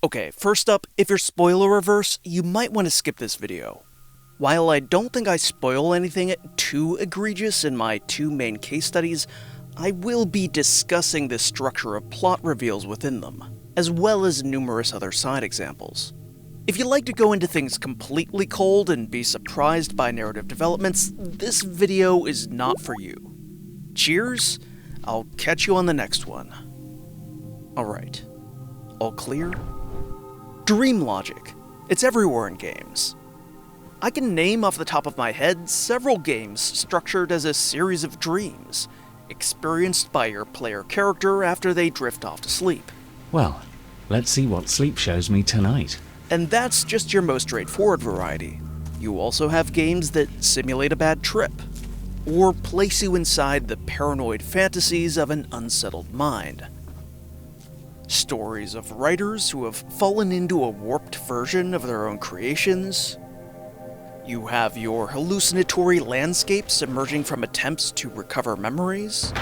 Okay, first up, if you're spoiler averse, you might want to skip this video. While I don't think I spoil anything too egregious in my two main case studies, I will be discussing the structure of plot reveals within them, as well as numerous other side examples. If you like to go into things completely cold and be surprised by narrative developments, this video is not for you. Cheers, I'll catch you on the next one. Alright, all clear? Dream logic. It's everywhere in games. I can name off the top of my head several games structured as a series of dreams, experienced by your player character after they drift off to sleep. Well, let's see what sleep shows me tonight. And that's just your most straightforward variety. You also have games that simulate a bad trip, or place you inside the paranoid fantasies of an unsettled mind. Stories of writers who have fallen into a warped version of their own creations. You have your hallucinatory landscapes emerging from attempts to recover memories,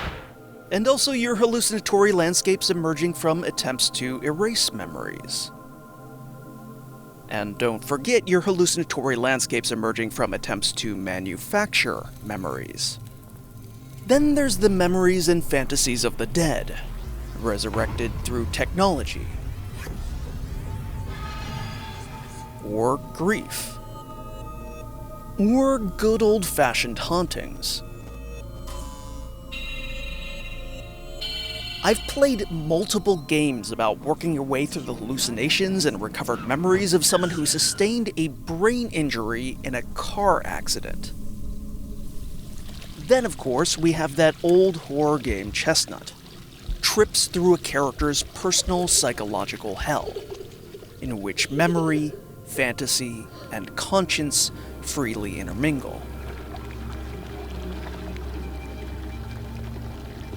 and also your hallucinatory landscapes emerging from attempts to erase memories. And don't forget your hallucinatory landscapes emerging from attempts to manufacture memories. Then there's the memories and fantasies of the dead, resurrected through technology. Or grief. Or good old-fashioned hauntings. I've played multiple games about working your way through the hallucinations and recovered memories of someone who sustained a brain injury in a car accident. Then, of course, we have that old horror game chestnut. Trips through a character's personal psychological hell, in which memory, fantasy, and conscience freely intermingle.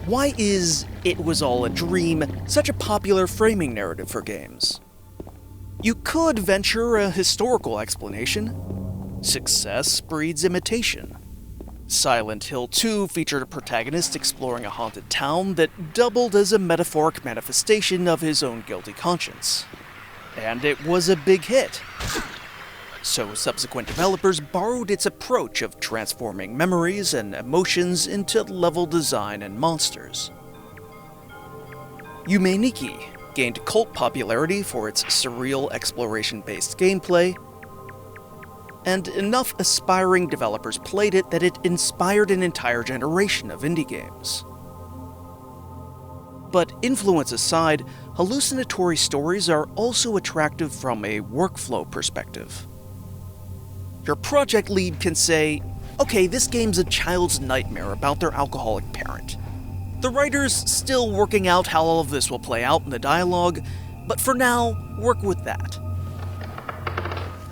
Why is "it was all a dream" such a popular framing narrative for games? You could venture a historical explanation. Success breeds imitation. Silent Hill 2 featured a protagonist exploring a haunted town that doubled as a metaphoric manifestation of his own guilty conscience. And it was a big hit. So subsequent developers borrowed its approach of transforming memories and emotions into level design and monsters. Yume gained cult popularity for its surreal exploration-based gameplay, and enough aspiring developers played it that it inspired an entire generation of indie games. But influence aside, hallucinatory stories are also attractive from a workflow perspective. Your project lead can say, okay, this game's a child's nightmare about their alcoholic parent. The writer's still working out how all of this will play out in the dialogue, but for now, work with that.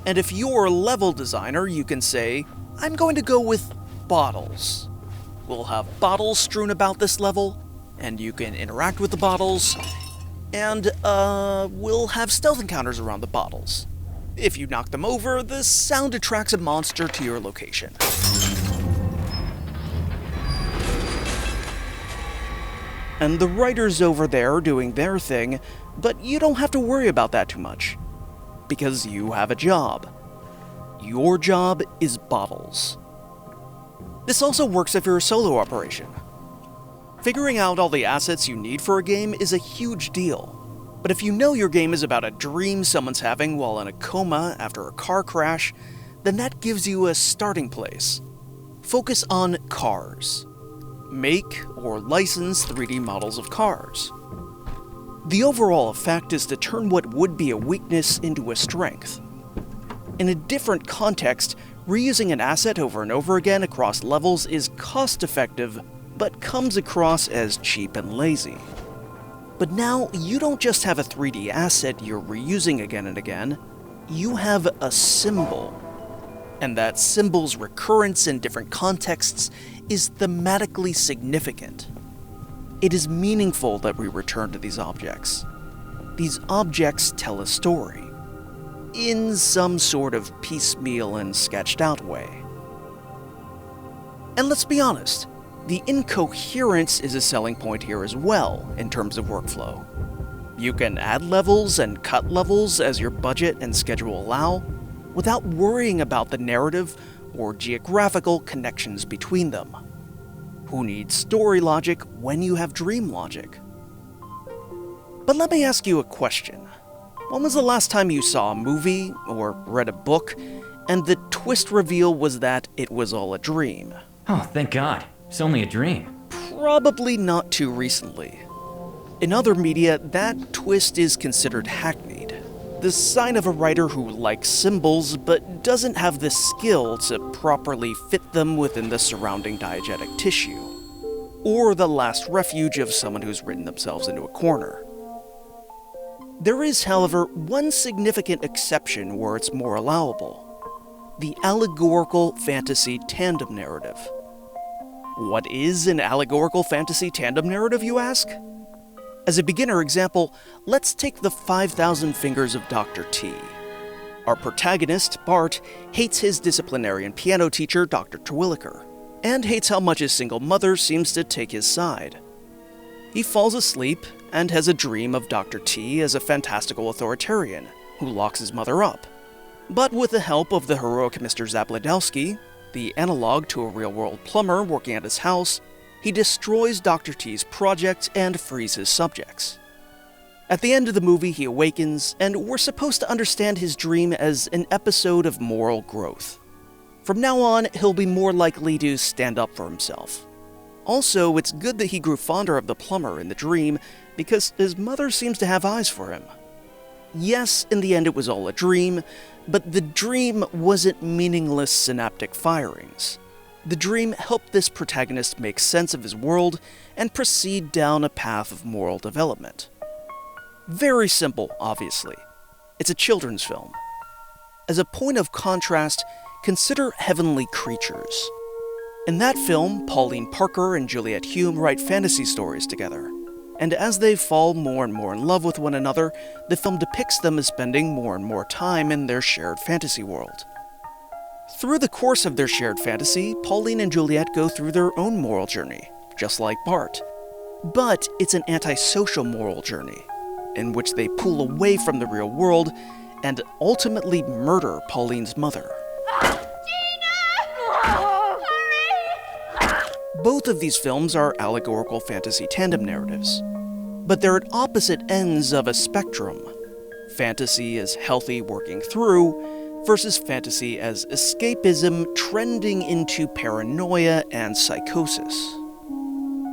And if you're a level designer, you can say, I'm going to go with bottles. We'll have bottles strewn about this level, and you can interact with the bottles, and we'll have stealth encounters around the bottles. If you knock them over, the sound attracts a monster to your location. And the writer's over there doing their thing, but you don't have to worry about that too much, because you have a job. Your job is bottles. This also works if you're a solo operation. Figuring out all the assets you need for a game is a huge deal. But if you know your game is about a dream someone's having while in a coma after a car crash, then that gives you a starting place. Focus on cars. Make or license 3D models of cars. The overall effect is to turn what would be a weakness into a strength. In a different context, reusing an asset over and over again across levels is cost-effective, but comes across as cheap and lazy. But now, you don't just have a 3D asset you're reusing again and again, you have a symbol. And that symbol's recurrence in different contexts is thematically significant. It is meaningful that we return to these objects. These objects tell a story, in some sort of piecemeal and sketched out way. And let's be honest, the incoherence is a selling point here as well, in terms of workflow. You can add levels and cut levels as your budget and schedule allow, without worrying about the narrative or geographical connections between them. Who needs story logic when you have dream logic? But let me ask you a question. When was the last time you saw a movie or read a book and the twist reveal was that it was all a dream? Oh, thank God. It's only a dream. Probably not too recently. In other media, that twist is considered hackneyed. The sign of a writer who likes symbols but doesn't have the skill to properly fit them within the surrounding diegetic tissue. Or the last refuge of someone who's written themselves into a corner. There is, however, one significant exception where it's more allowable. The allegorical fantasy tandem narrative. What is an allegorical fantasy tandem narrative, you ask? As a beginner example, let's take the 5,000 Fingers of Dr. T. Our protagonist, Bart, hates his disciplinarian piano teacher, Dr. Terwilliger, and hates how much his single mother seems to take his side. He falls asleep and has a dream of Dr. T as a fantastical authoritarian who locks his mother up. But with the help of the heroic Mr. Zabludowski, the analog to a real-world plumber working at his house, he destroys Dr. T's project and frees his subjects. At the end of the movie, he awakens, and we're supposed to understand his dream as an episode of moral growth. From now on, he'll be more likely to stand up for himself. Also, it's good that he grew fonder of the plumber in the dream, because his mother seems to have eyes for him. Yes, in the end it was all a dream, but the dream wasn't meaningless synaptic firings. The dream helped this protagonist make sense of his world and proceed down a path of moral development. Very simple, obviously. It's a children's film. As a point of contrast, consider Heavenly Creatures. In that film, Pauline Parker and Juliette Hume write fantasy stories together, and as they fall more and more in love with one another, the film depicts them as spending more and more time in their shared fantasy world. Through the course of their shared fantasy, Pauline and Juliette go through their own moral journey, just like Bart. But it's an antisocial moral journey, in which they pull away from the real world and ultimately murder Pauline's mother. Both of these films are allegorical fantasy tandem narratives, but they're at opposite ends of a spectrum. Fantasy as healthy working through, versus fantasy as escapism trending into paranoia and psychosis.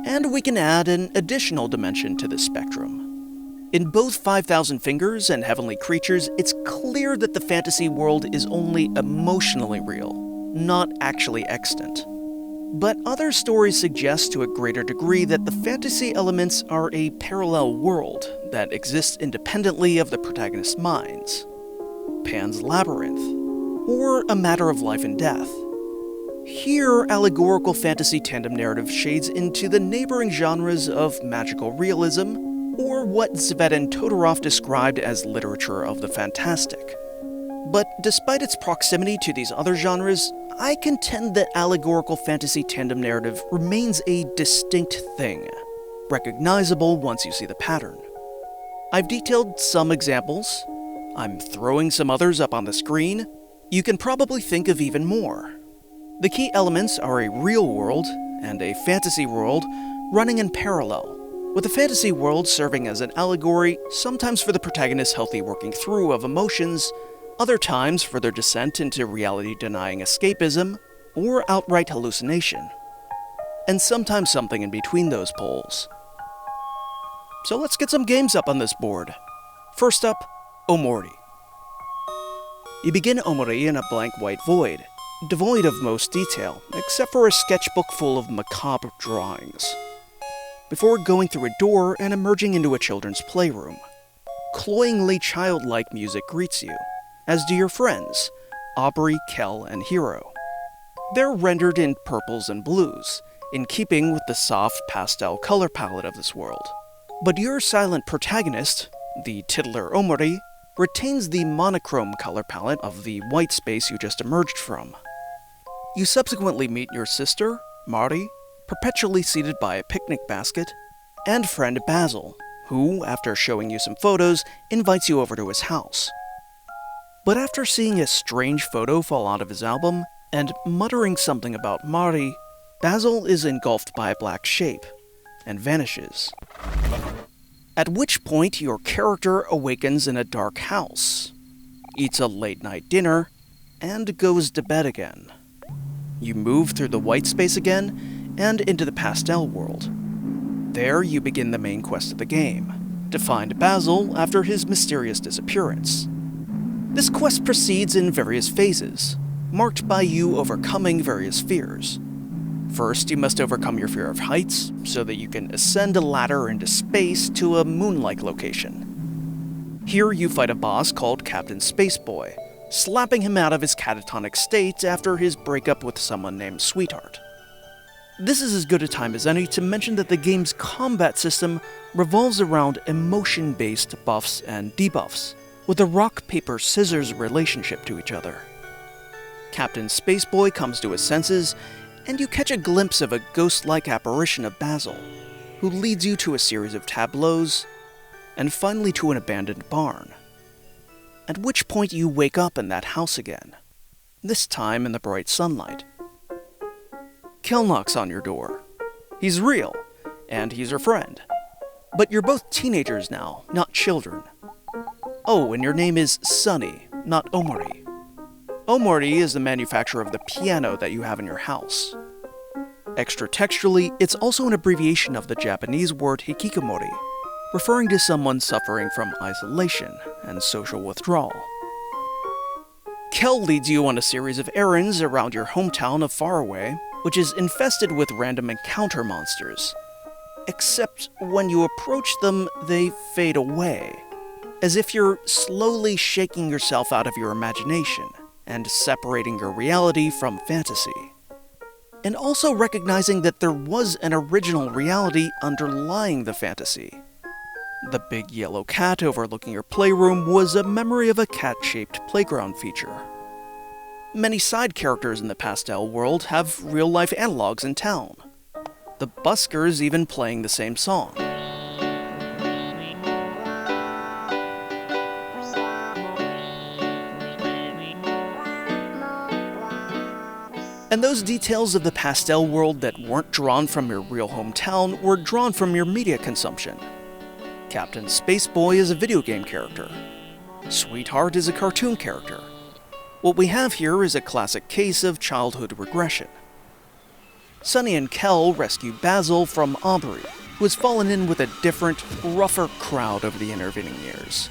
And we can add an additional dimension to this spectrum. In both 5,000 Fingers and Heavenly Creatures, it's clear that the fantasy world is only emotionally real, not actually extant. But other stories suggest to a greater degree that the fantasy elements are a parallel world that exists independently of the protagonist's minds. Pan's Labyrinth, or A Matter of Life and Death. Here, allegorical fantasy tandem narrative shades into the neighboring genres of magical realism, or what Zvedan Todorov described as literature of the fantastic. But despite its proximity to these other genres, I contend that allegorical fantasy tandem narrative remains a distinct thing, recognizable once you see the pattern. I've detailed some examples. I'm throwing some others up on the screen. You can probably think of even more. The key elements are a real world and a fantasy world running in parallel, with the fantasy world serving as an allegory, sometimes for the protagonist's healthy working through of emotions, other times for their descent into reality-denying escapism or outright hallucination, and sometimes something in between those poles. So let's get some games up on this board. First up, OMORI. You begin OMORI in a blank white void, devoid of most detail, except for a sketchbook full of macabre drawings, before going through a door and emerging into a children's playroom. Cloyingly childlike music greets you, as do your friends, Aubrey, Kel, and Hiro. They're rendered in purples and blues, in keeping with the soft pastel color palette of this world. But your silent protagonist, the titular OMORI, retains the monochrome color palette of the white space you just emerged from. You subsequently meet your sister, Mari, perpetually seated by a picnic basket, and friend Basil, who, after showing you some photos, invites you over to his house. But after seeing a strange photo fall out of his album, and muttering something about Mari, Basil is engulfed by a black shape, and vanishes. At which point your character awakens in a dark house, eats a late-night dinner, and goes to bed again. You move through the white space again, and into the pastel world. There you begin the main quest of the game, to find Basil after his mysterious disappearance. This quest proceeds in various phases, marked by you overcoming various fears. First, you must overcome your fear of heights, so that you can ascend a ladder into space to a moon-like location. Here you fight a boss called Captain Spaceboy, slapping him out of his catatonic state after his breakup with someone named Sweetheart. This is as good a time as any to mention that the game's combat system revolves around emotion-based buffs and debuffs, with a rock-paper-scissors relationship to each other. Captain Spaceboy comes to his senses, and you catch a glimpse of a ghost-like apparition of Basil, who leads you to a series of tableaus, and finally to an abandoned barn. At which point you wake up in that house again, this time in the bright sunlight. Kel knocks on your door. He's real, and he's your friend. But you're both teenagers now, not children. Oh, and your name is Sunny, not OMORI. OMORI is the manufacturer of the piano that you have in your house. Extra textually, it's also an abbreviation of the Japanese word hikikomori, referring to someone suffering from isolation and social withdrawal. Kel leads you on a series of errands around your hometown of Faraway, which is infested with random encounter monsters. Except when you approach them, they fade away, as if you're slowly shaking yourself out of your imagination and separating your reality from fantasy. And also recognizing that there was an original reality underlying the fantasy. The big yellow cat overlooking your playroom was a memory of a cat-shaped playground feature. Many side characters in the pastel world have real-life analogs in town. The buskers even playing the same song. And those details of the pastel world that weren't drawn from your real hometown were drawn from your media consumption. Captain Spaceboy is a video game character. Sweetheart is a cartoon character. What we have here is a classic case of childhood regression. Sunny and Kel rescue Basil from Aubrey, who has fallen in with a different, rougher crowd over the intervening years.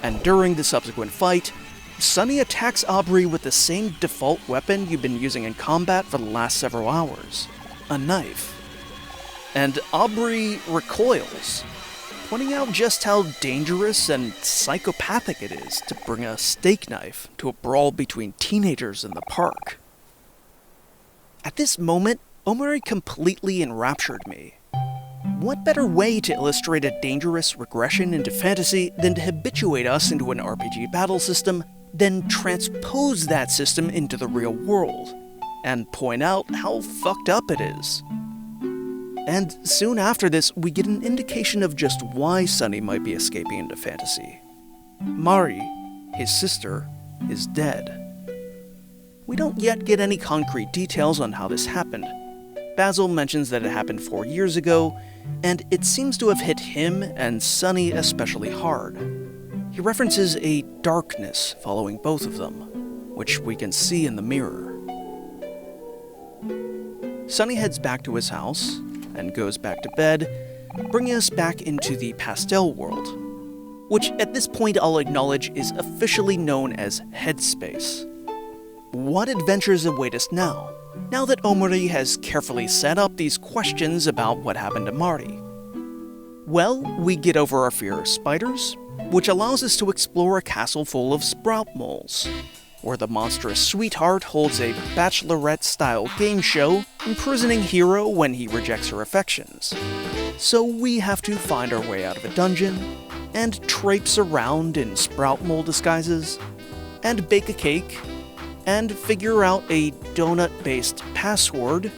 And during the subsequent fight, Sunny attacks Aubrey with the same default weapon you've been using in combat for the last several hours, a knife. And Aubrey recoils, pointing out just how dangerous and psychopathic it is to bring a steak knife to a brawl between teenagers in the park. At this moment, OMORI completely enraptured me. What better way to illustrate a dangerous regression into fantasy than to habituate us into an RPG battle system, then transpose that system into the real world, and point out how fucked up it is. And soon after this, we get an indication of just why Sunny might be escaping into fantasy. Mari, his sister, is dead. We don't yet get any concrete details on how this happened. Basil mentions that it happened 4 years ago, and it seems to have hit him and Sunny especially hard. He references a darkness following both of them, which we can see in the mirror. Sunny heads back to his house and goes back to bed, bringing us back into the pastel world, which at this point I'll acknowledge is officially known as Headspace. What adventures await us now that OMORI has carefully set up these questions about what happened to Mari? Well, we get over our fear of spiders, which allows us to explore a castle full of sprout moles, where the monstrous Sweetheart holds a bachelorette-style game show, imprisoning Hero when he rejects her affections. So we have to find our way out of a dungeon, and traipse around in sprout mole disguises, and bake a cake, and figure out a donut-based password,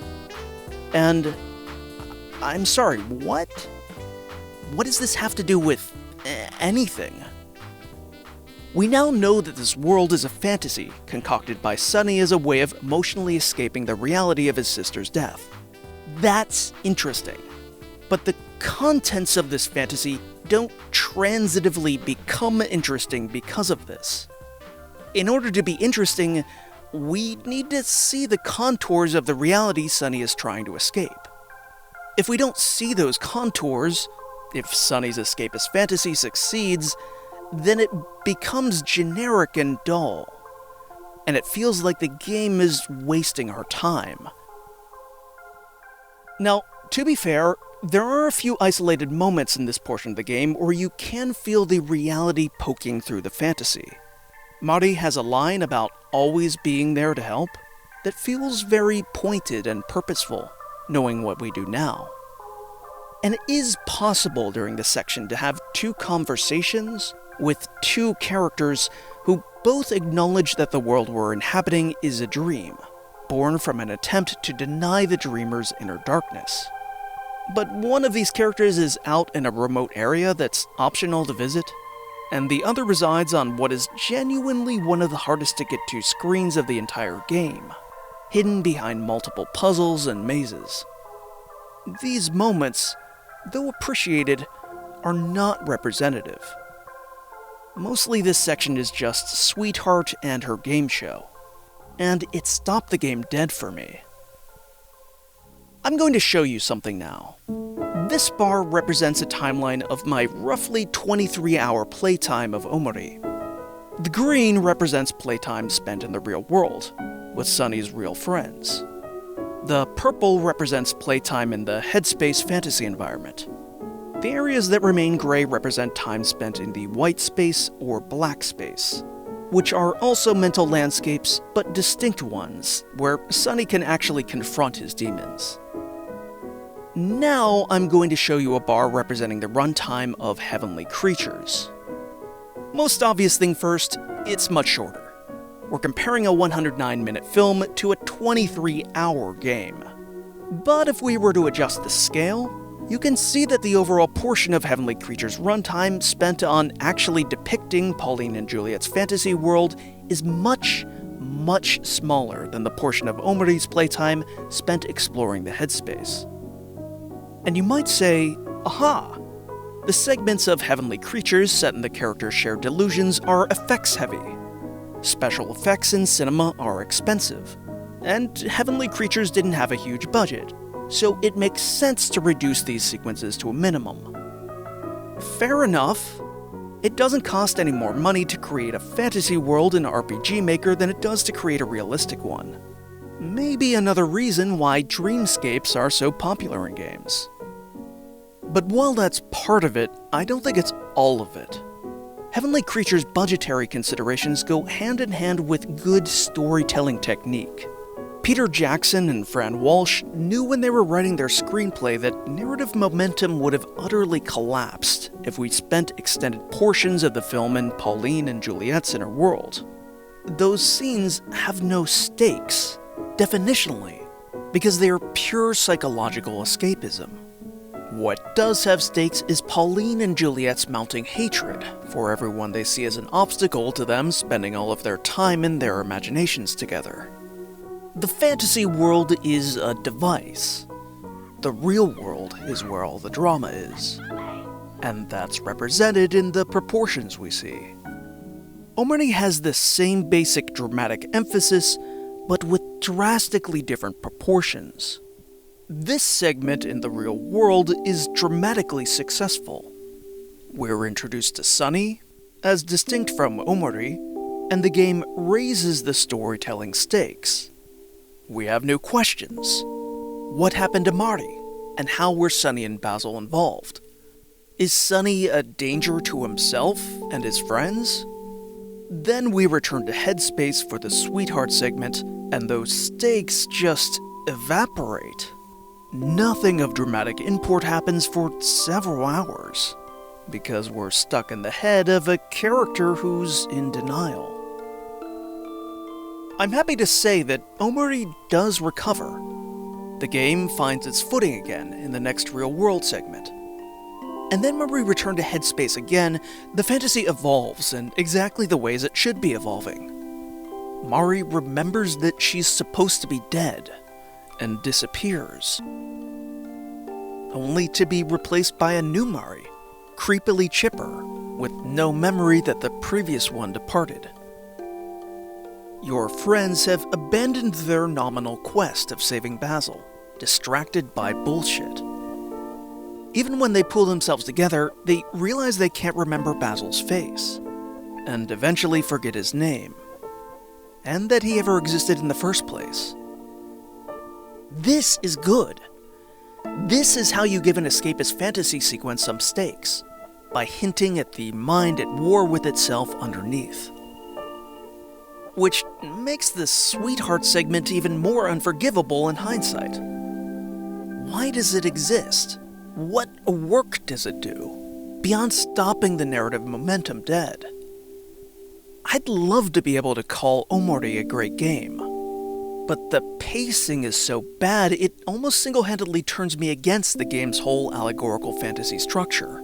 and... I'm sorry, what? what does this have to do with anything? We now know that this world is a fantasy concocted by Sunny as a way of emotionally escaping the reality of his sister's death. That's interesting. But the contents of this fantasy don't transitively become interesting because of this. In order to be interesting, we need to see the contours of the reality Sunny is trying to escape. If we don't see those contours, if Sunny's escapist fantasy succeeds, then it becomes generic and dull, and it feels like the game is wasting our time. Now, to be fair, there are a few isolated moments in this portion of the game where you can feel the reality poking through the fantasy. Mari has a line about always being there to help that feels very pointed and purposeful, knowing what we do now. And it is possible during this section to have two conversations with two characters who both acknowledge that the world we're inhabiting is a dream, born from an attempt to deny the dreamer's inner darkness. But one of these characters is out in a remote area that's optional to visit, and the other resides on what is genuinely one of the hardest to get to screens of the entire game, hidden behind multiple puzzles and mazes. These moments, though appreciated, are not representative. Mostly this section is just Sweetheart and her game show, and it stopped the game dead for me. I'm going to show you something now. This bar represents a timeline of my roughly 23-hour playtime of Omori. The green represents playtime spent in the real world, with Sunny's real friends. The purple represents playtime in the Headspace fantasy environment. The areas that remain gray represent time spent in the white space or black space, which are also mental landscapes, but distinct ones, where Sunny can actually confront his demons. Now I'm going to show you a bar representing the runtime of Heavenly Creatures. Most obvious thing first, it's much shorter. We're comparing a 109-minute film to a 23-hour game. But if we were to adjust the scale, you can see that the overall portion of Heavenly Creatures' runtime spent on actually depicting Pauline and Juliet's fantasy world is much, much smaller than the portion of Omori's playtime spent exploring the headspace. And you might say, aha! The segments of Heavenly Creatures set in the characters' shared delusions are effects-heavy. Special effects in cinema are expensive, and Heavenly Creatures didn't have a huge budget, so it makes sense to reduce these sequences to a minimum. Fair enough. It doesn't cost any more money to create a fantasy world in RPG Maker than it does to create a realistic one. Maybe another reason why dreamscapes are so popular in games. But while that's part of it, I don't think it's all of it. Heavenly Creatures' budgetary considerations go hand in hand with good storytelling technique. Peter Jackson and Fran Walsh knew when they were writing their screenplay that narrative momentum would have utterly collapsed if we spent extended portions of the film in Pauline and Juliet's inner world. Those scenes have no stakes, definitionally, because they are pure psychological escapism. What does have stakes is Pauline and Juliet's mounting hatred for everyone they see as an obstacle to them spending all of their time in their imaginations together. The fantasy world is a device. The real world is where all the drama is. And that's represented in the proportions we see. Omori has the same basic dramatic emphasis, but with drastically different proportions. This segment in the real world is dramatically successful. We're introduced to Sunny, as distinct from Omori, and the game raises the storytelling stakes. We have new questions. What happened to Mari, and how were Sunny and Basil involved? Is Sunny a danger to himself and his friends? Then we return to Headspace for the Sweetheart segment, and those stakes just evaporate. Nothing of dramatic import happens for several hours, because we're stuck in the head of a character who's in denial. I'm happy to say that Omori does recover. The game finds its footing again in the next real-world segment. And then when we return to Headspace again, the fantasy evolves in exactly the ways it should be evolving. Mari remembers that she's supposed to be dead, and disappears, only to be replaced by a new Mari, creepily chipper, with no memory that the previous one departed. Your friends have abandoned their nominal quest of saving Basil, distracted by bullshit. Even when they pull themselves together, they realize they can't remember Basil's face, and eventually forget his name, and that he ever existed in the first place. This is good. This is how you give an escapist fantasy sequence some stakes, by hinting at the mind at war with itself underneath. Which makes the sweetheart segment even more unforgivable in hindsight. Why does it exist? What work does it do, beyond stopping the narrative momentum dead? I'd love to be able to call OMORI a great game, but the pacing is so bad it almost single-handedly turns me against the game's whole allegorical fantasy structure.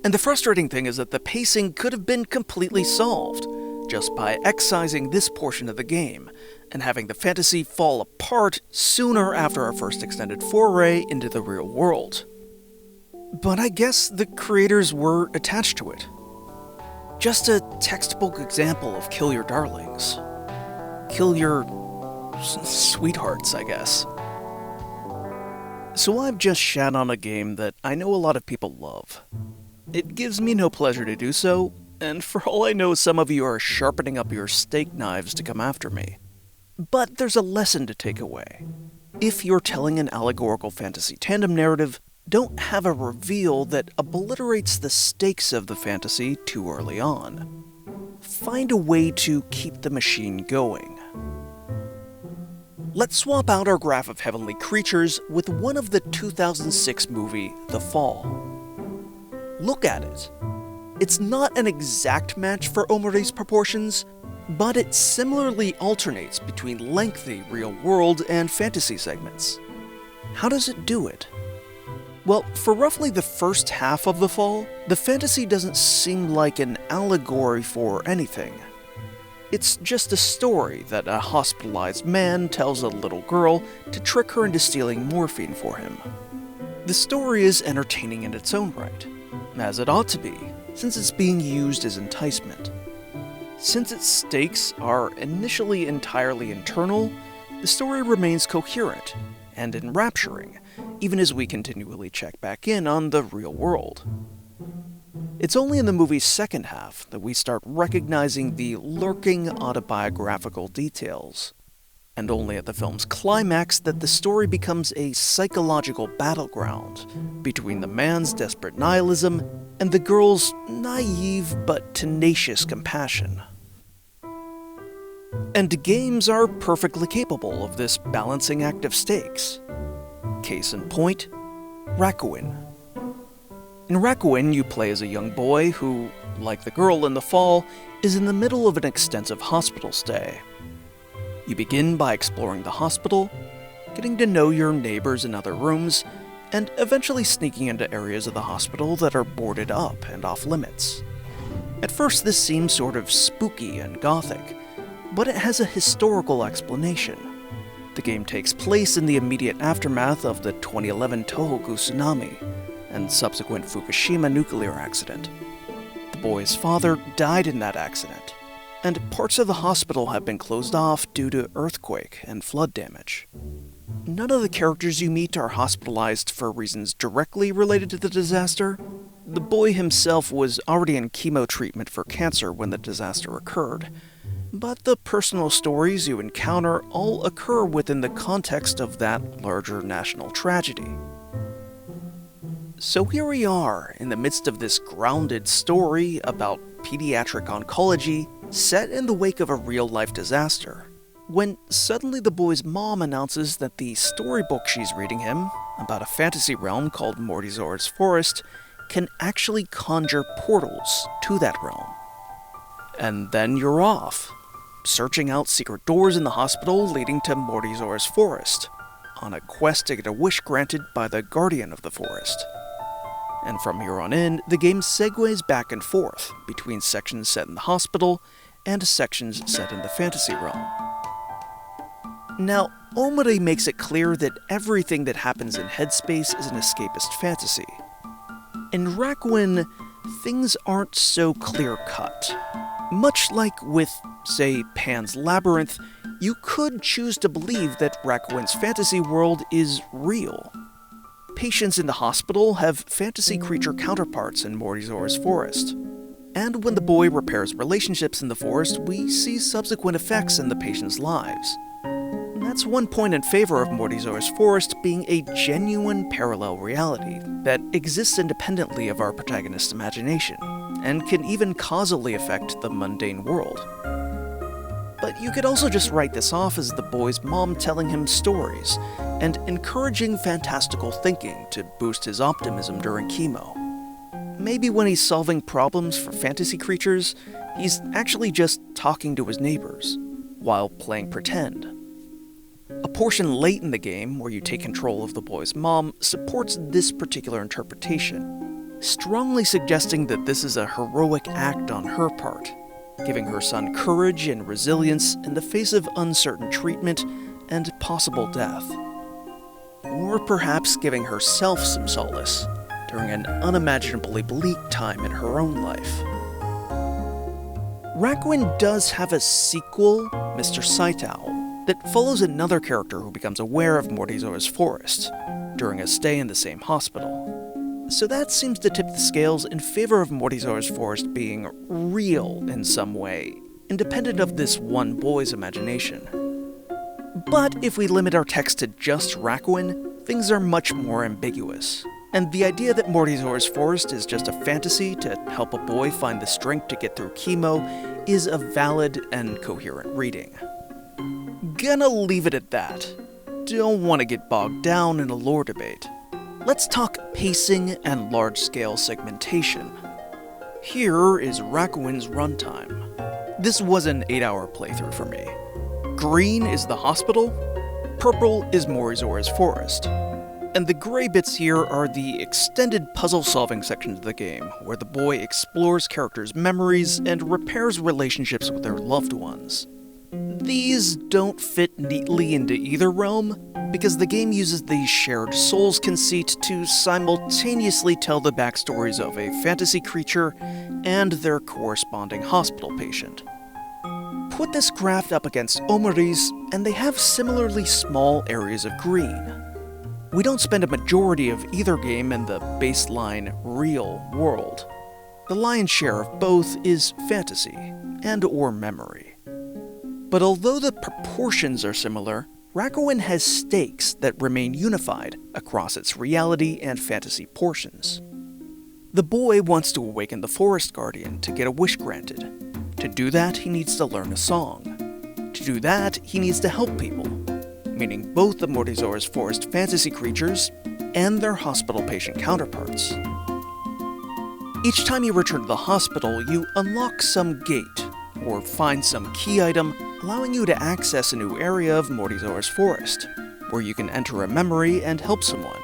And the frustrating thing is that the pacing could have been completely solved, just by excising this portion of the game, and having the fantasy fall apart sooner after our first extended foray into the real world. But I guess the creators were attached to it. Just a textbook example of kill your darlings. Kill your sweethearts, I guess. So I've just shat on a game that I know a lot of people love. It gives me no pleasure to do so, and for all I know, some of you are sharpening up your steak knives to come after me. But there's a lesson to take away. If you're telling an allegorical fantasy tandem narrative, don't have a reveal that obliterates the stakes of the fantasy too early on. Find a way to keep the machine going. Let's swap out our graph of heavenly creatures with one of the 2006 movie The Fall. Look at it. It's not an exact match for OMORI's proportions, but it similarly alternates between lengthy real-world and fantasy segments. How does it do it? Well, for roughly the first half of The Fall, the fantasy doesn't seem like an allegory for anything. It's just a story that a hospitalized man tells a little girl to trick her into stealing morphine for him. The story is entertaining in its own right, as it ought to be, since it's being used as enticement. Since its stakes are initially entirely internal, the story remains coherent and enrapturing, even as we continually check back in on the real world. It's only in the movie's second half that we start recognizing the lurking autobiographical details, and only at the film's climax that the story becomes a psychological battleground between the man's desperate nihilism and the girl's naive but tenacious compassion. And games are perfectly capable of this balancing act of stakes. Case in point, Rakuen. In Rakuen, you play as a young boy who, like the girl in The Fall, is in the middle of an extensive hospital stay. You begin by exploring the hospital, getting to know your neighbors in other rooms, and eventually sneaking into areas of the hospital that are boarded up and off limits. At first, this seems sort of spooky and gothic, but it has a historical explanation. The game takes place in the immediate aftermath of the 2011 Tohoku tsunami and subsequent Fukushima nuclear accident. The boy's father died in that accident, and parts of the hospital have been closed off due to earthquake and flood damage. None of the characters you meet are hospitalized for reasons directly related to the disaster. The boy himself was already in chemo treatment for cancer when the disaster occurred, but the personal stories you encounter all occur within the context of that larger national tragedy. So here we are, in the midst of this grounded story about pediatric oncology set in the wake of a real-life disaster, when suddenly the boy's mom announces that the storybook she's reading him, about a fantasy realm called Morizora's Forest, can actually conjure portals to that realm. And then you're off, searching out secret doors in the hospital leading to Morizora's Forest, on a quest to get a wish granted by the guardian of the forest. and from here on in, the game segues back and forth between sections set in the hospital and sections set in the fantasy realm. Now, OMORI makes it clear that everything that happens in Headspace is an escapist fantasy. In Rakuen, things aren't so clear-cut. Much like with, say, Pan's Labyrinth, you could choose to believe that Rakuen's fantasy world is real. Patients in the hospital have fantasy creature counterparts in Morizora's forest. And when the boy repairs relationships in the forest, we see subsequent effects in the patients' lives. That's one point in favor of Morizora's forest being a genuine parallel reality that exists independently of our protagonist's imagination, and can even causally affect the mundane world. But you could also just write this off as the boy's mom telling him stories, and encouraging fantastical thinking to boost his optimism during chemo. Maybe when he's solving problems for fantasy creatures, he's actually just talking to his neighbors, while playing pretend. A portion late in the game, where you take control of the boy's mom, supports this particular interpretation, strongly suggesting that this is a heroic act on her part, giving her son courage and resilience in the face of uncertain treatment and possible death. Or perhaps giving herself some solace during an unimaginably bleak time in her own life. Rakuen does have a sequel, Mr. Saitao, that follows another character who becomes aware of Morizora's forest during a stay in the same hospital. So that seems to tip the scales in favor of Morizora's forest being real in some way, independent of this one boy's imagination. But if we limit our text to just Rakuen, things are much more ambiguous. And the idea that Morizora's forest is just a fantasy to help a boy find the strength to get through chemo is a valid and coherent reading. Gonna leave it at that. Don't want to get bogged down in a lore debate. Let's talk pacing and large-scale segmentation. Here is Rakuen's runtime. This was an 8-hour playthrough for me. Green is the hospital, purple is Morizora's forest, and the gray bits here are the extended puzzle-solving sections of the game, where the boy explores characters' memories and repairs relationships with their loved ones. These don't fit neatly into either realm, because the game uses the shared souls conceit to simultaneously tell the backstories of a fantasy creature and their corresponding hospital patient. Put this graph up against OMORI's, and they have similarly small areas of green. We don't spend a majority of either game in the baseline, real world. The lion's share of both is fantasy and/or memory. But although the proportions are similar, Rakuen has stakes that remain unified across its reality and fantasy portions. The boy wants to awaken the forest guardian to get a wish granted. To do that, he needs to learn a song. To do that, he needs to help people, meaning both the Morizora's forest fantasy creatures and their hospital patient counterparts. Each time you return to the hospital, you unlock some gate, or find some key item, allowing you to access a new area of Morizora's forest, where you can enter a memory and help someone.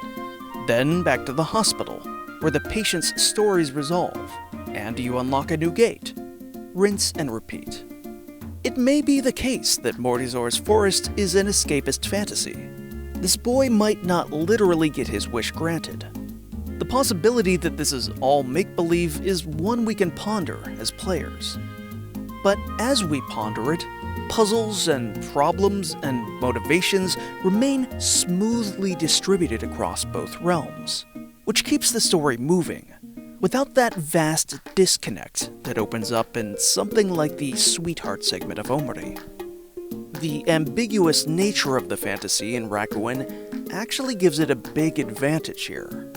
Then back to the hospital, where the patient's stories resolve, and you unlock a new gate. Rinse and repeat. It may be the case that Morizora's forest is an escapist fantasy. This boy might not literally get his wish granted. The possibility that this is all make-believe is one we can ponder as players. But as we ponder it, puzzles and problems and motivations remain smoothly distributed across both realms, which keeps the story moving, without that vast disconnect that opens up in something like the Sweetheart segment of OMORI. The ambiguous nature of the fantasy in Rakuen actually gives it a big advantage here.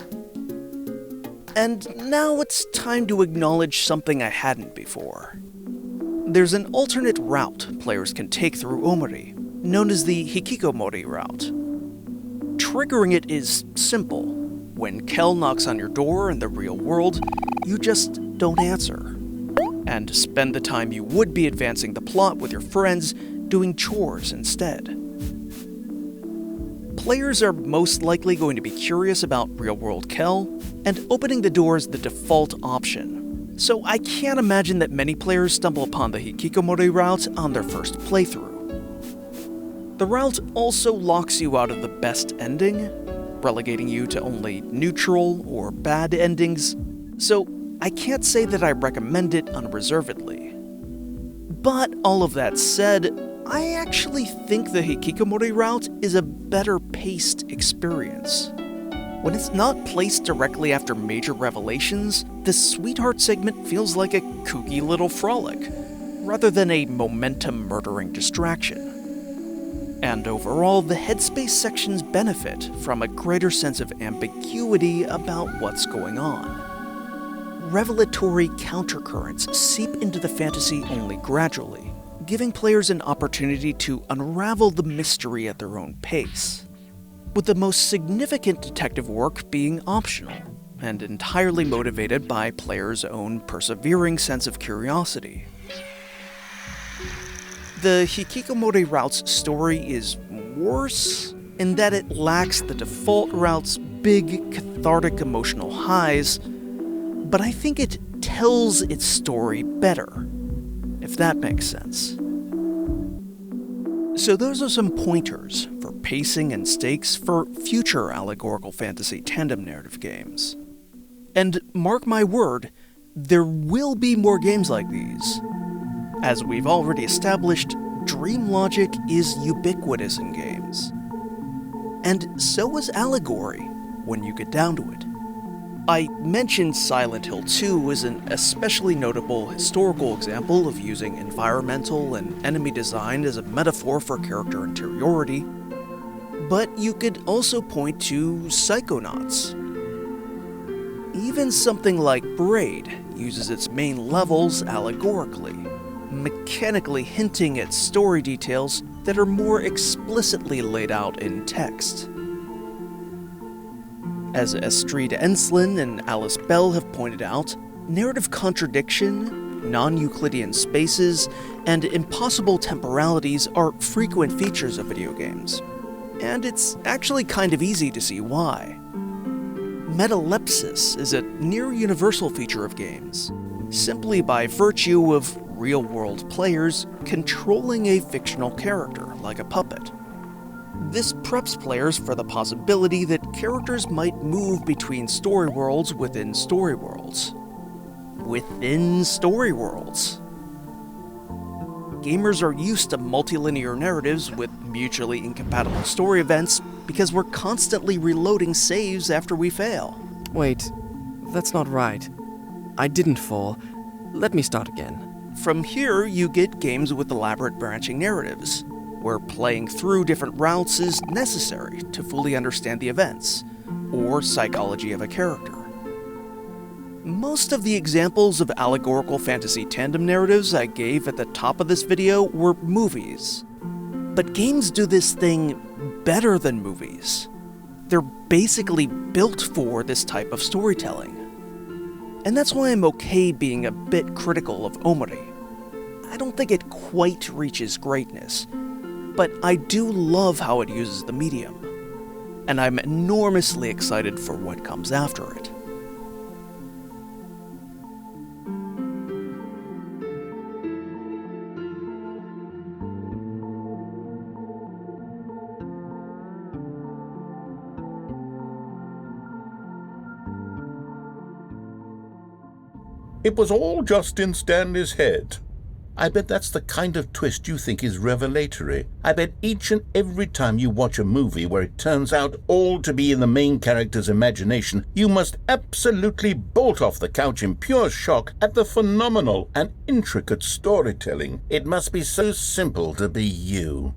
And now it's time to acknowledge something I hadn't before. There's an alternate route players can take through OMORI, known as the hikikomori route. Triggering it is simple. When Kel knocks on your door in the real world, you just don't answer, and spend the time you would be advancing the plot with your friends doing chores instead. players are most likely going to be curious about real-world Kel, and opening the door is the default option. So I can't imagine that many players stumble upon the hikikomori route on their first playthrough. The route also locks you out of the best ending, relegating you to only neutral or bad endings, so I can't say that I recommend it unreservedly. But all of that said, I actually think the hikikomori route is a better paced experience. When it's not placed directly after major revelations, the sweetheart segment feels like a kooky little frolic, rather than a momentum-murdering distraction. And overall, the headspace sections benefit from a greater sense of ambiguity about what's going on. Revelatory countercurrents seep into the fantasy only gradually, giving players an opportunity to unravel the mystery at their own pace, with the most significant detective work being optional, and entirely motivated by players' own persevering sense of curiosity. The hikikomori route's story is worse in that it lacks the default route's big, cathartic emotional highs, but I think it tells its story better, if that makes sense. So those are some pointers for pacing and stakes for future allegorical fantasy tandem narrative games. And mark my word, there will be more games like these. As we've already established, dream logic is ubiquitous in games. And so is allegory, when you get down to it. I mentioned Silent Hill 2 as an especially notable historical example of using environmental and enemy design as a metaphor for character interiority, but you could also point to Psychonauts. Even something like Braid uses its main levels allegorically, mechanically hinting at story details that are more explicitly laid out in text. As Estrid Enslin and Alice Bell have pointed out, narrative contradiction, non-Euclidean spaces, and impossible temporalities are frequent features of video games. And it's actually kind of easy to see why. Metalepsis is a near-universal feature of games, simply by virtue of real-world players controlling a fictional character, like a puppet. This preps players for the possibility that characters might move between story worlds within story worlds. Within story worlds. Gamers are used to multilinear narratives with mutually incompatible story events because we're constantly reloading saves after we fail. Wait, that's not right. I didn't fall. Let me start again. From here, you get games with elaborate branching narratives, where playing through different routes is necessary to fully understand the events, or psychology of a character. Most of the examples of allegorical fantasy tandem narratives I gave at the top of this video were movies. But games do this thing better than movies. They're basically built for this type of storytelling. And that's why I'm okay being a bit critical of OMORI. I don't think it quite reaches greatness, but I do love how it uses the medium, and I'm enormously excited for what comes after it. It was all just in Stanley's head. I bet that's the kind of twist you think is revelatory. I bet each and every time you watch a movie where it turns out all to be in the main character's imagination, you must absolutely bolt off the couch in pure shock at the phenomenal and intricate storytelling. It must be so simple to be you.